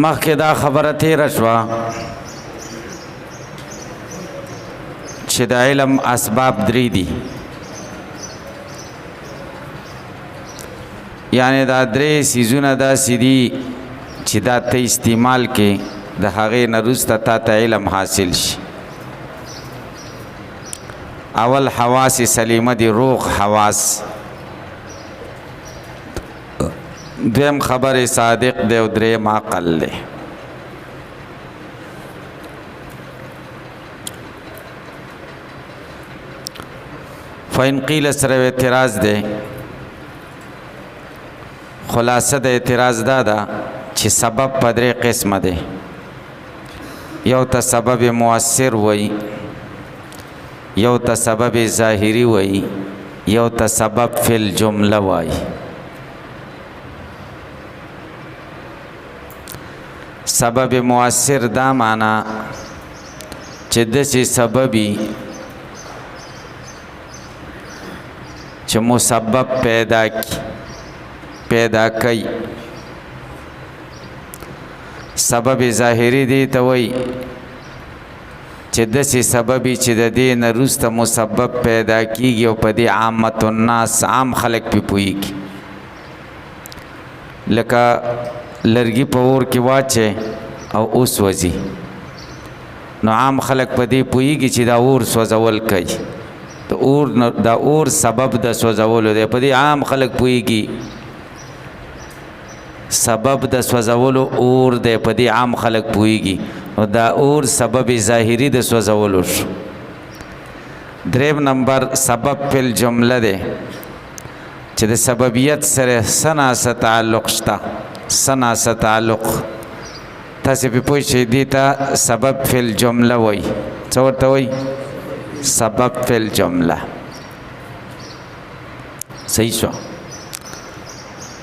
مخکې دا خبره تیره شوه چې د علم اسباب درې دي، یعنی دا درې څیزونه داسې دي چې دا ته استعمال کې د هغې نه وروسته تا ته علم حاصل شي. اول حواس سلیمه دي، روغ حواس. دویم خبر صادق دی او دریم عقل دی. فإن قیل سره اعتراض دی، خلاصه د اعتراض دا ده چې سبب په درې قسمه دی. یو ته سبب مؤثر وایي، یو ته سبب ظاهری وایي، یو ته سبب فی الجمله وایي. سبب مؤثر دا معنا چې داسې سببي چې مسبب پیدا کوي. سبب ظاهری دی ته وایي چې داسې سببي چې د دې نه وروسته مسبب پیدا کیږي او په دې عامة الناس عام خلک پې پوهېږي. لکه لرګي په اور کې واچې او اوس وځي، نو عام خلک په دې پوهېږي چې دا اور سوځول کوي. دا اور سبب د سوځولو دی، په دې عام خلک پوهېږي سبب د سوځولو اور دی، په دې عام خلک پوهېږي. نو دا اور سبب ظاهري د سوځولو شو. دریم نمبر سبب فی الجمله دی چې د سببیت سره سناسه تعلق شته، سناسه تعلق. تاسې پې پوه شئ دې ته سبب فی الجمله وایي. څه ورته وایي؟ سبب فی الجمله. صحیح شو.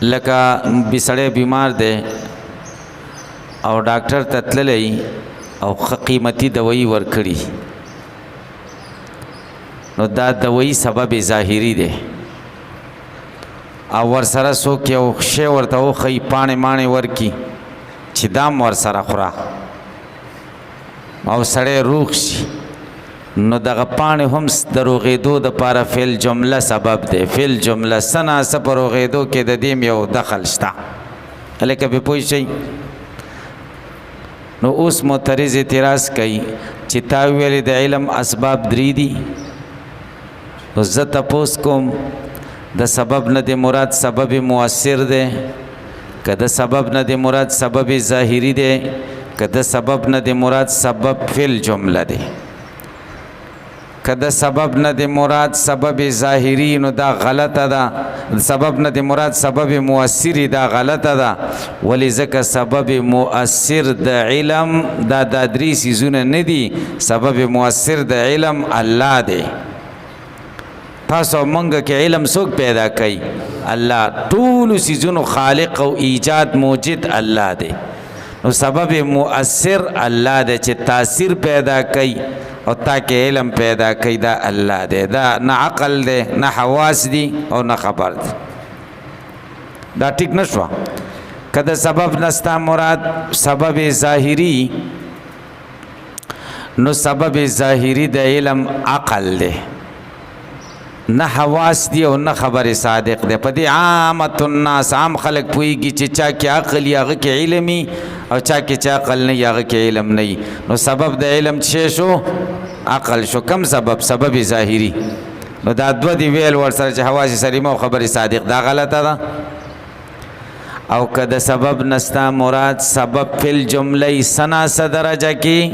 لکه سړی بیمار دی او ډاکټر ته تللی او ښه قیمتي دوايي ورکړي، نو دا دوايي سبب ظاهري دی. او ورسره څوک یو شی ورته وښیي، پاڼې ماڼې ورکي چې دام ورسره خوره او سړی روغ شي، نو دغه پاڼې هم د روغېدو دپاره فی الجمله سبب دی. فی الجمله څه ناڅه په روغېدو کې د دې یو دخل شته. هلکه پې پوه شئ. نو اوس معترض اعتراض کوي چې تا ویلې د علم اسباب درې دي، نو زه تپوس کوم د سبب نه د مراد سبب مؤثر دی که د سبب نه د مراد سبب ظاهري دی که د سبب نه د مراد سبب فی الجمله دی. که د سبب نه د مراد سبب ظاهري نو دا غلطه ده، سبب نه د مراد سبب مؤثري دا غلطه ده. ولې ځکه سبب مؤثر د علم دا درې څیزونه نه دي. سبب مؤثر د علم الله دی. تاسو منګه کې علم څوک پیدا کوي؟ الله. ټولو څیزونو خالق او ایجاد موجد الله دی. نو سبب مؤثر الله دی چې تاثیر پیدا کوي او تاکہ علم پیدا کوي، دا الله دی. دا نه عقل دی، نه حواس دی او نه خبر دی. دا ټیک نشوه. که د سبب نستا مراد سبب ظاهری، نو سبب ظاهری د علم عقل دی، نه حواس دی او نه خبر صادق دی. په دې عامة الناس عام خلک پوهېږي چې چا کې عقل یا هغه کې علمي او چا کې چې عقل نه یا هغه کې علم نه وي. نو سبب د علم څه شو؟ عقل شو. کم سبب؟ سبب ظاهري. نو دا دوه دی ویل ورسره چې حواس سلیمه او خبر صادق، دا غلطه ده. او که د سبب نستا مراد سبب فی الجمله سناسه درجه کې،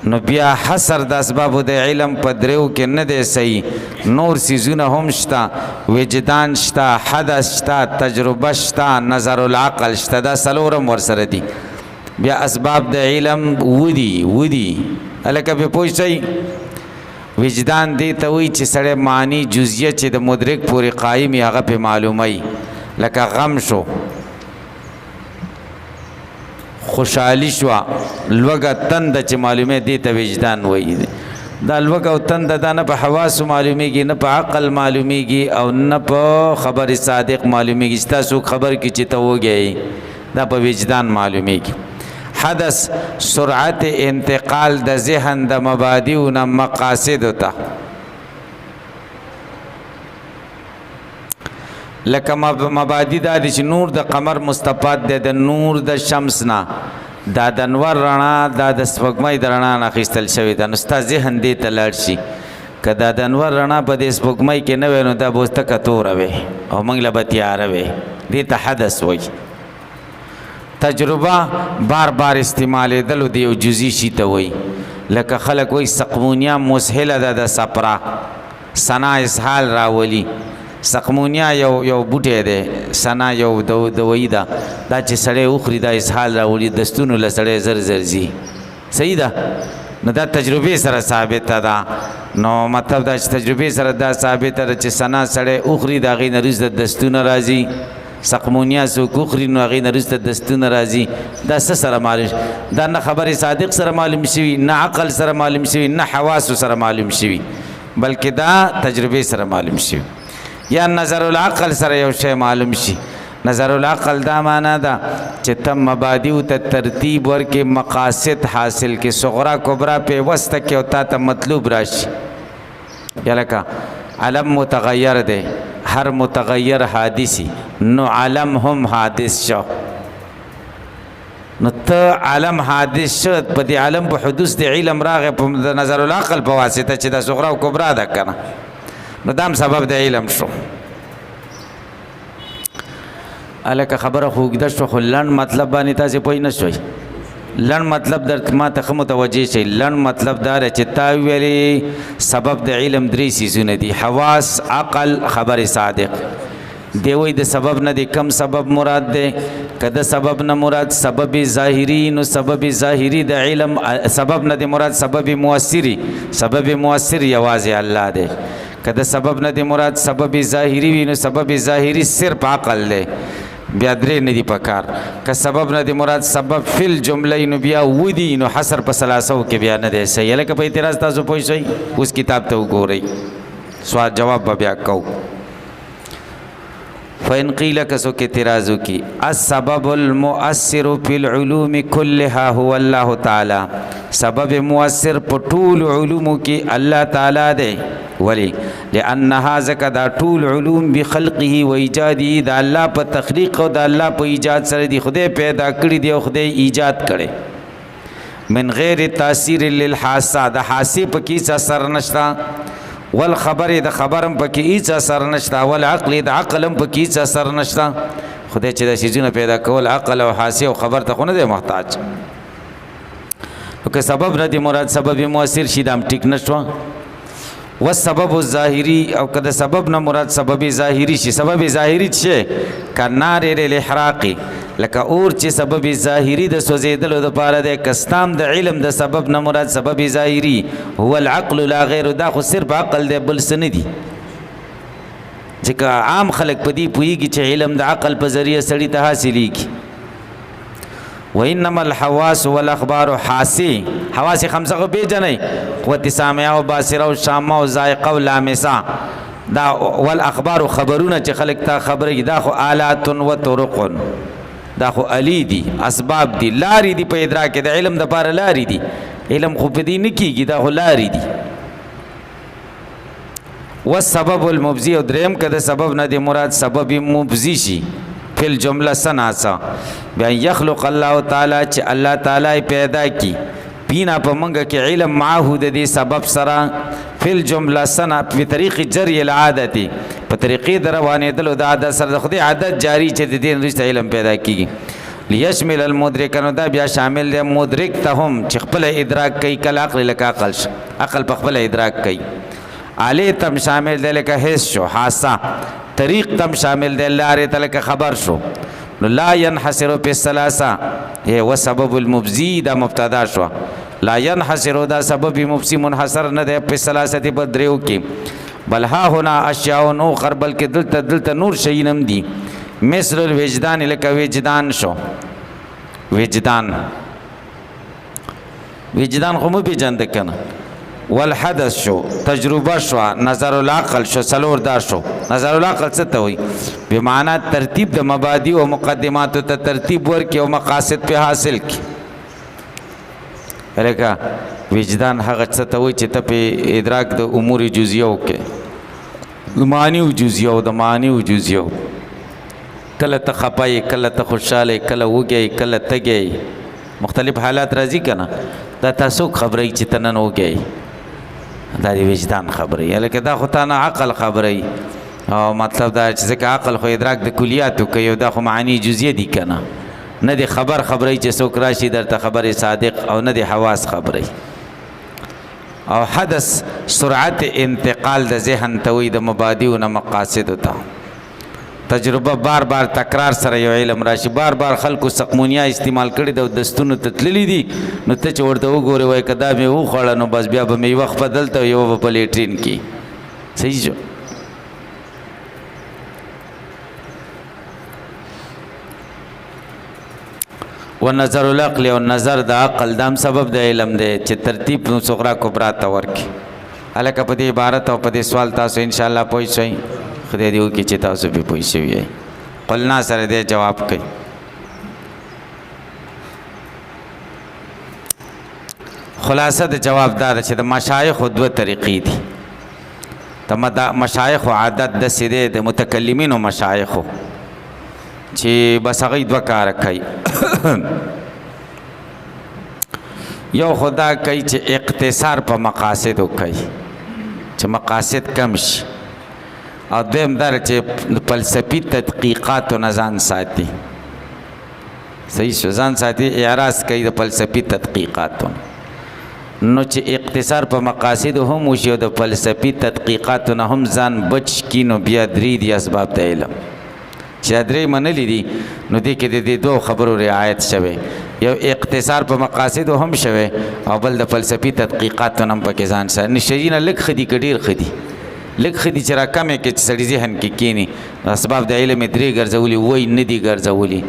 نو بیا حصر د اسبابو د علم په دریو کې نه دی صحیح. نور څیزونه هم شته، وجدان شته، حدث شته، تجربه شته، نظر العقل شته، دا څلورم ورسره دي. بیا اسباب د علم ودي. هلکه پې پوه شئ. وجدان دې ته وایي چې سړی معنی جزیه چې د مدرک پورې قایم وي هغه پې معلوموي. لکه غم شو، خوشحالی شوه، لوږه تنده چې معلومه دې ته وجدان وایي. دا لوږه او تنده دا نه په حواسو معلومیږي، نه په عقل معلومیږي او نه په خبر صادق معلومیږي. چې تاسو خبر کې چې ته وږی دا په وجدان معلومیږي. حدث سرعت انتقال د ذهن د مبادیو نه مقاصد ته، لکه مبادی دا دی چې نور د قمر مستفاد دی د نور د شمس نه، دا د انور رڼا دا د سپوږمۍ د رڼا نه اخیستل شوې ده. نو ستا ذهن دې ته لاړ شي که دا د انور رڼا په دې سپوږمۍ کې نه وی نو دا به اوس تکه توره وی او موږ له به تیاره وی. دې ته حدث وایي. تجربه بار بار استعمالېدلو د یو جزئی شي ته وایي. لکه خلک وایي سقمونیا مسهله ده د صپرا، سنا اسهال راولي. سقمونیا یو بوټی دی، سنا یو دوایي ده، دا چې سړی وخوري دا اسهال راولي، دستونو له سړی زر زر ځي. صحیح ده؟ نو دا تجربې سره ثابته ده. نو مطلب دا چې تجربې سره دا ثابته ده چې سنا سړی وخوري د هغې نه وروسته دستونه راځي. سقمونیا څوک وخوري نو هغې نه وروسته دستونه راځي. دا څه سره معلوم؟ دا نه خبر صادق سره معلوم شوي، نه عقل سره معلوم شوي، نه حواسو سره معلوم شوي، بلکې دا تجربې سره معلوم شوي. یا نظر العقل سره یو شی معلوم شي. نظر العقل دا معنا ده چې تم مبادیو ته ترتیب ورکې، مقاصد حاصل کې، صغرا کبرا پیوسته کې او تا ته مطلوب راشي. یا لکه علم متغیر دی، هر متغیر حادثي، نو علم هم حادث شو. نو ته علم حادث شو، په دې علم په حدوث د علم راغی په نظر العقل په واسطه چې دا صغرا او کبرا ده که نه، نو دام سبب د علم شو. الکه خبره خو اوږده شوه خو لنډ مطلب باندې تاسې پوه نه شوئ. لنډ مطلب در ما ته ښه متوجه شئ. لنډ مطلب دا دی چې تا ویلې سبب د علم درې څیزونه دي: حواس، عقل، خبر صادق. دی وایي د سبب نه دی کم سبب مراد دی. که د سبب نه مراد سبب ظاهري نو سبب ظاهري د علم، سبب نه دی مراد سبب مؤثري، سبب مؤثر یوازې الله دی. که د سبب نه دی مراد سبب ظاهري وي نو سبب ظاهري صرف عقل دی، بیا درې نه دي پکار. که سبب نه دی مراد سبب فل جمله نو بیا ودي، نو حصر په ثلاثو کې بیا نه دی صحیح. لکه په اعتراض تاسو پوه شئ، اوس کتاب ته وګورئ، سوال جواب به بیا کوو. فإن قيل كسوك اعتراض کی السبب المؤثر في العلوم كلها هو الله تعالى. سبب مؤثر په ټول علومو کې الله تعالی دی. ولی؟ لأنها زکه دا ټول علوم بخلقه و ایجاده، دا الله په تخلیق او دا الله په ایجاد سره دی. خدای پیدا کړی دی او خدای ایجاد کړي. من غیر تاثیر للحاسه، د حاسه په کې اثر نشته. والخبر د خبرم په کې هیڅ اثر نشته. والعقل د عقلم په کې هیڅ اثر نشته. خدای چې د شیزونه پیدا کول عقل او حاسه او خبر ته خو نه دی محتاج. نو که سبب نه دی مراد سبب مؤثر شي دام ټیک نشو. والسبب الظاهري، او که د سبب نه مراد سبب ظاهري شي. سبب ظاهري څه؟ کنار الاحراق، لکه اور چې سبب ظاهري د سوځېدلو دپاره دی. کستام د علم د سبب نه مراد سبب ظاهري هو العقل لا غیر، دا خو صرف عقل دی بل څه نه دي. ځکه عام خلک په دې پوهېږي چې علم د عقل په ذریعه سړي ته حاصلېږي. وإنما الحواس والأخبار حاسي، حواس خمسه خو پیژنئ، قوت سامعه او باصره او شامه او ذائقه او لامسه. دا والاخبار خبرونه چې خلک ته خبرې، دا خو آلات و طرق، دا خو علی دي، اسباب دي، لارې دي په ادراک د علم د پاره لارې دي. علم خو په دې نه کېږي، دا خو لارې دي. والسبب المبزي، او دریم که د سبب نه دی مراد سبب مبزي شي فی الجمله سناسا، بیا یخلق الله تعالی چې الله تعالی پیدا کی پینا په منګه کې علم معه د دې سبب سره فی الجمله سنا په طریق جری العادت، په طریقې د روانېدلو د عادت سره خدای عادت جاری چې د دې وروسته علم پیدا کیږي. لیشمل المدرک، نو دا بیا شامل دی مدرک ته هم چې خپل ادراک کوي. کله عقل لکه عقل شو، عقل په خپل ادراک کوي. علی تم شامل دی لکه حس شو، حاسه. طریق تم شامل دی، لارې ته لکه خبر شو. نو لا ينحصر في الثلاثه و سبب المبزي، دا مبتدا شو. لا ينحصر، دا سبب مبزي منحصر نه دی په ثلاثه په دریو کې. بل ها هنا اشیاء اخر، بلکې دلته نور شیینم دي. مثل الوجدان، لکه وجدان شو. وجدان خو مو پیژند کنه. والحدث شو تجربه شو نظر العقل شو څلور دا شو نظر العقل څه ته وایي بمعنی ترتیب د مبادی او مقدمات ته ترتیب ورکړي او مقاصد په حاصل کړي لکه وجدان هغه څه ته وایي چې ته په ادراک د امور جزئیه وکړې د معنی او جزئیه او د معنی او جزئیه کله ته خپای کله ته خوشاله کله وږی کله تږی مختلف حالات راځي کنه دا تاسو خبرې چې تنن وږی دا دی وجدان خبرې لکه دا خو تا نه عقل خبرې او مطلب دا چې ځکه عقل خو ادراک د کلیاتو کوي او دا خو معانی جزئیه دي کنه نه دی خبرې چې څوک راشي درته خبرې صادق او نه دی حواس خبرې او حدث سرعت انتقال د ذهن ته وي د مبادیو نه مقاصدو ته تجربه بار بار تکرار سره یو علم راشي بار بار خلکو سقمونیا استعمال کړي د دستونو ته تللي دي نو ته چې ورته وګورې وایي که دا مې وخوړه نو بس بیا به مې وخت بدلته یو به په لیټرین کې صحیح شو و نظر العقل او نظر د عقل دام سبب د علم دی چې ترتیب صغرا کبرا ته ورکړي هلکه په دې عبارت او په دې سوال تاسو انشاءالله پوه شئ خدای دې وکړي چې تاسو پې پوه شوي یئ قلنا سره دې جواب کوي خلاصه د جواب دا ده چې د مشایخو دوه طریقې دي د مشایخو عادت داسې دی د متکلمینو مشایخو چې بس هغوی دوه کاره کوي یو خدا کوي چې اقتصار په مقاصدو کوي چې مقاصد کم شي او دویم دا چې فلسفي تدقیقاتو نه ځان ساتي صحیح شو ځان ساتي اعراض کوي د فلسفي تدقیقاتو نو چې اقتصار په مقاصدو هم وشي او د فلسفي تدقیقاتو نه هم ځان بچ کي نو بیا درې دي اسباب د علم چې درې منلي دي نو دې کې د دې دوه خبرو رعایت شوی یو اقتصار په مقاصدو هم شوی او بل د فلسفي تدقیقاتو نه هم پکې ځان ساتي نشي نه لږ ښه دي که ډېر ښه دي لږ ښه دي چې راکمې کې چې سړي ذهن کې کښېني اسباب د علم یې درې ګرځولي وایي نه دي ګرځولي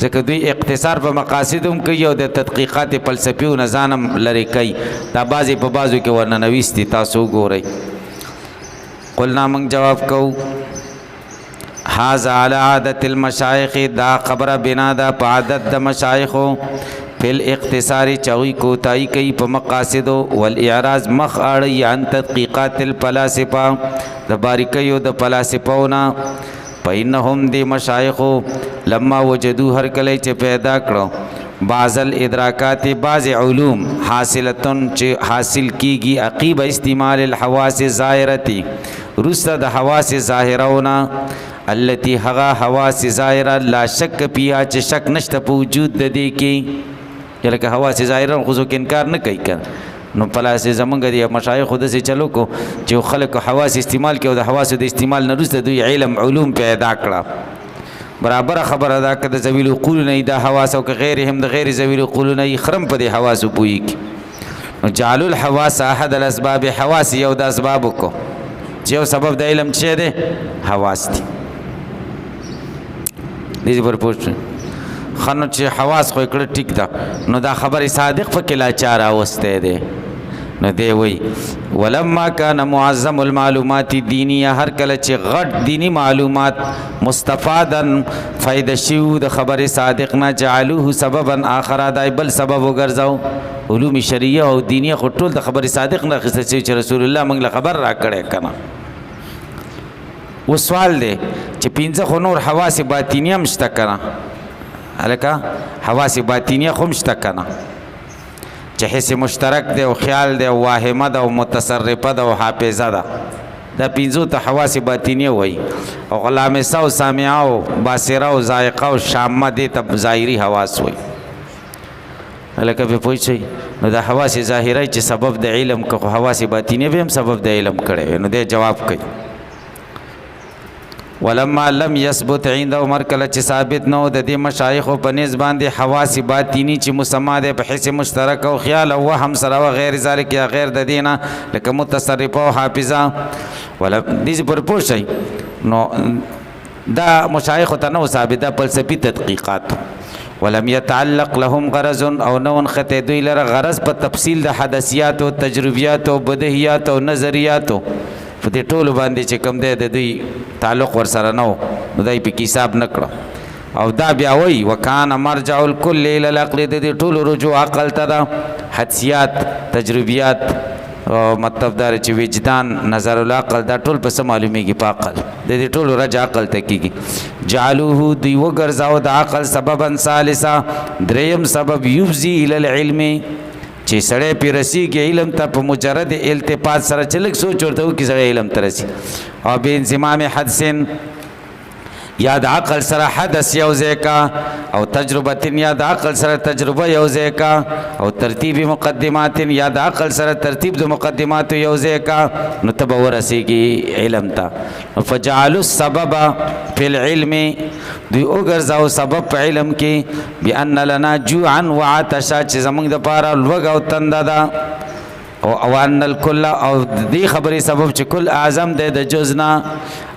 ځکه دوی اقتصار په مقاصد هم کوي او د تدقیقات فلسفیو نه ځان هم لرې کوي دا بعضې په بعضو کې ورننویستي تاسو وګورئ قلنا موږ جواب کوو هذا على عادت المشایخ دا خبره بنا ده په عادت د مشایخو فی الاختصاری چوی کوتاهی کوي په مقاصدو والاعراض مخ اړوي عن تدقیقات الفلاسفه د باریکیو د فلاسفهونه فإنهم دی مشایخو لما وجدو هر کله چې پیدا کړو بعض الادراکات بعض علوم حاصلتن چې حاصل کیږي عقیب استعمال الحواس الظاهرتی رسد د حواس ظاهرونه التي هغه حواس ظاهره لا شک فيها چې شک نشته په وجود د دې کې لکه حواس ظاهره خو څوک انکار نه کوي کنه نو پلاس زمونږ دی مشایخ داسې چلو کو چې خلک حواس استعمال کوي او د حواسو د استعمال نه وروسته دوی علم علوم پیدا کړه برابره خبره ده که د ذوي العقول نه دا حواس او که غیرهم د غیر ذوي العقول نه خرم په دې حواسو پوهېږي نو جعلوا الحواس احد الاسباب حواس یو د اسبابو کو چې یو سبب د علم څه دی حواس دي دې پر پوښتنه خنو چې حواس خو کړه ټیک ده نو دا خبره صادق پکې لا چاره اوسته ده نو دی وی ولما کان معظم المعلومات دینیه هر کله چې غټ دینی معلومات مستفادن فائدہ شیو د خبره صادق نه جعلوه سببا اخر دای بل سبب وګرځاو علوم شریعه او دینیه خو ټول د خبره صادق نه خسته چې رسول الله موږ له خبر را کړه کنه و سوال دی چې پنځه خو نور حواس باطینیه مشته کنه الکه حواس باطینیه خو مشته کنه چې حس مشترک دی او خیال دی او واهمه ده او متصرفه ده او حافظه ده دا پنځو ته حواس باطینیه وایي او غلامسه او سامعه او باصره او ذائقه او شامه دې ته ظاهري حواس وایي هلکه پې پوه شئ نو د حواس ظاهره چې سبب د علم که خو حواس باطینیه به هم سبب د علم کړی وی نو دی جواب کوي ولما لم يثبت عند عمر کله چې ثابت نه و د دې مشایخو په نسبت باندې حواس باطینی چې مسما ده په حس مشترک او خیال او وهم سره او غیر ذلک یا غیر د دینه لکه متصرفه او حافظه ولا دې پر پوه شئ نو دا مشایخ ته نو ثابت ده فلسفي تدقیقات ولم يتعلق لهم غرض او نون خطه دوی لره غرض په تفصیل د حدثیات او تجربیات او بدیهیات او نظریات په دې ټولو باندې چې کوم دی د دوی تعلق ورسره نو دای په حساب نکړه او دا بیا وی وکانه مرجع الكل الى العقل د دې ټولو رجوع عقل ته دا حدثیات تجربیات او مطلب دا چې وجدان نظر العقل دا ټول په معلومیږي په عقل د دې ټولو رجع عقل ته کیږي جعلوه دی وګرځاو د عقل سببا ثالثا دریم سبب یفزی الى العلم چې سړی پی رسیږي علم ته په مجرد التفات سره چې لږ سوچ ورته وکړي سړی علم ته رسي او به انضمام حدث یا د عقل سره حدث یو ځای کا او تجربه یا د عقل سره تجربه یو ځای کا او ترتیب مقدمات یا د عقل سره ترتیب د مقدمات یو ځای کا نو تب ورسیږي علم ته فجعلوا السبب فی العلم دوی وګرځاو سبب په علم کې بان لنا جوعا وعطشا چې زمونږ د پاره لوږ او تنده ده او ان الكل او دې خبرې سبب چې کل اعظم دی د جزنا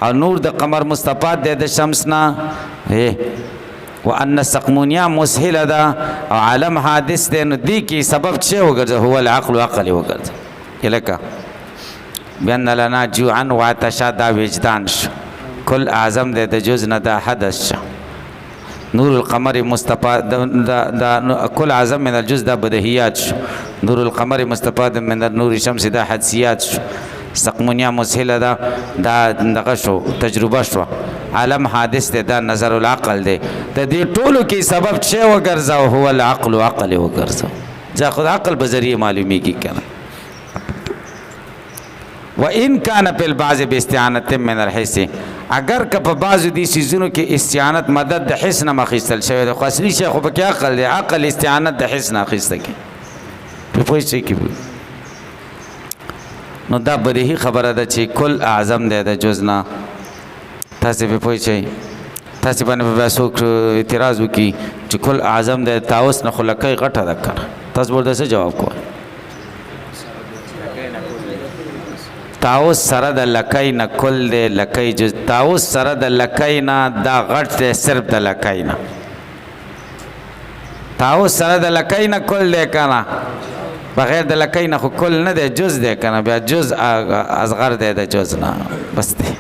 او نور د قمر مستفاد دی د شمسنا وان السقمونیا مسهله ده او عالم حادث دی نو دې کې سبب چې وګرځي هو العقل عقل وګرځي الکه بان لنا جوعا وعطشا دا وجدان شو کل اعظم دی د جزنا دا حدث شو نور القمر مستفاد دا كل اعظم من الجزء دا بدهيات شو نور القمر مستفاد من النور الشمس دا حدثيات شو سقمونیا مسهله دا دغه شو تجربه شو عالم حادث دا نظر العقل دی د دې ټولو کې سبب چې وګرځاو هو العقل عقل وګرځاو ځکه خود عقل په ذریعه معلومیږي کنه وان كان في البعض باستعانه من الحس اگر که په بعضو دي سيزونو کې استعانت مدد د حس نه مخیستل شوی د خاصلی شیخ په کې عقل دی عقل استعانت د حس نه اخیسته کې په پوه شي کې نو دا بدیهی خبره ده چې کل اعظم دی د جزنا تاسو په پوه شي تاسو باندې به څوک اعتراض وکړي چې کل اعظم دی تاوس نه خلقای غټه ده کړه تاسو ورته څه جواب کوئ تاوس سره د لکای نه کل دی لکای جز تاوس سره د لکای نه دا غټ دی صرف د لکای نه تاوس سره د لکای نه کل دی کنه بغیر د لکای نه خو کل نه دی جز دی کنه بیا جز اصغر دی د جز نه بس دی